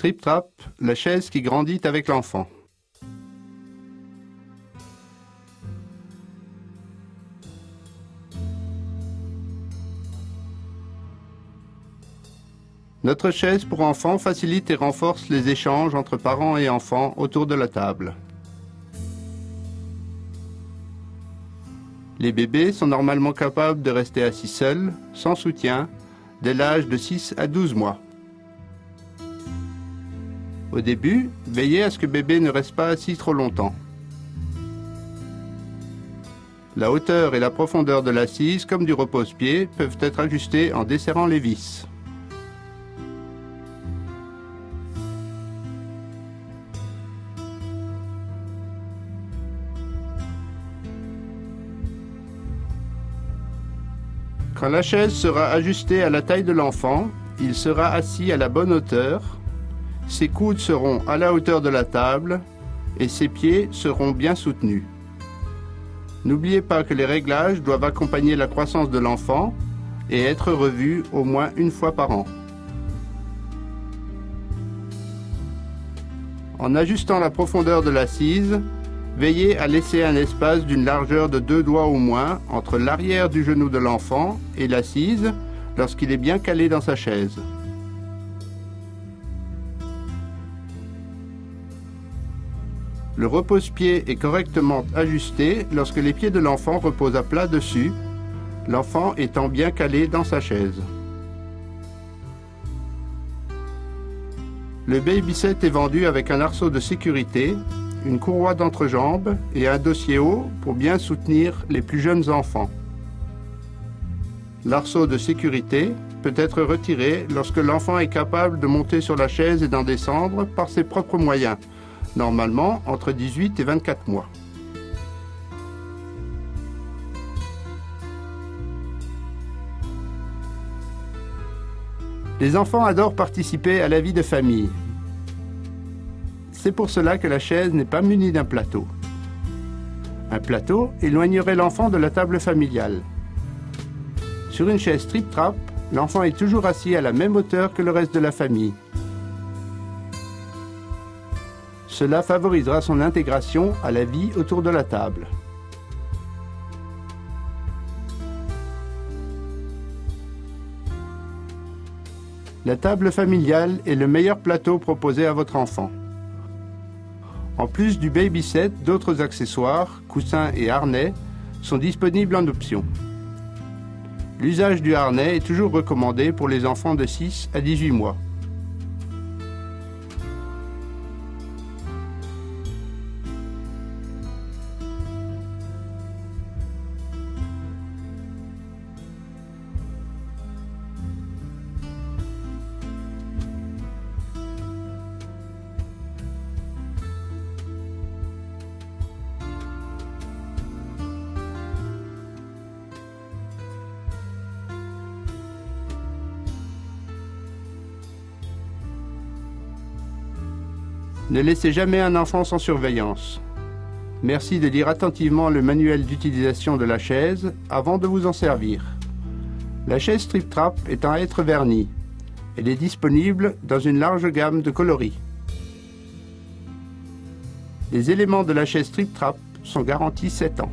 Trip Trap, la chaise qui grandit avec l'enfant. Notre chaise pour enfants facilite et renforce les échanges entre parents et enfants autour de la table. Les bébés sont normalement capables de rester assis seuls, sans soutien, dès l'âge de 6 à 12 mois. Au début, veillez à ce que bébé ne reste pas assis trop longtemps. La hauteur et la profondeur de l'assise, comme du repose-pied, peuvent être ajustées en desserrant les vis. Quand la chaise sera ajustée à la taille de l'enfant, il sera assis à la bonne hauteur, ses coudes seront à la hauteur de la table et ses pieds seront bien soutenus. N'oubliez pas que les réglages doivent accompagner la croissance de l'enfant et être revus au moins une fois par an. En ajustant la profondeur de l'assise, veillez à laisser un espace d'une largeur de 2 doigts au moins entre l'arrière du genou de l'enfant et l'assise lorsqu'il est bien calé dans sa chaise. Le repose-pied est correctement ajusté lorsque les pieds de l'enfant reposent à plat dessus, l'enfant étant bien calé dans sa chaise. Le baby-set est vendu avec un arceau de sécurité, une courroie d'entrejambe et un dossier haut pour bien soutenir les plus jeunes enfants. L'arceau de sécurité peut être retiré lorsque l'enfant est capable de monter sur la chaise et d'en descendre par ses propres moyens, normalement entre 18 et 24 mois. Les enfants adorent participer à la vie de famille. C'est pour cela que la chaise n'est pas munie d'un plateau. Un plateau éloignerait l'enfant de la table familiale. Sur une chaise Trip Trap, l'enfant est toujours assis à la même hauteur que le reste de la famille. Cela favorisera son intégration à la vie autour de la table. La table familiale est le meilleur plateau proposé à votre enfant. En plus du baby set, d'autres accessoires, coussins et harnais sont disponibles en option. L'usage du harnais est toujours recommandé pour les enfants de 6 à 18 mois. Ne laissez jamais un enfant sans surveillance. Merci de lire attentivement le manuel d'utilisation de la chaise avant de vous en servir. La chaise Trip Trap est en hêtre verni. Elle est disponible dans une large gamme de coloris. Les éléments de la chaise Trip Trap sont garantis 7 ans.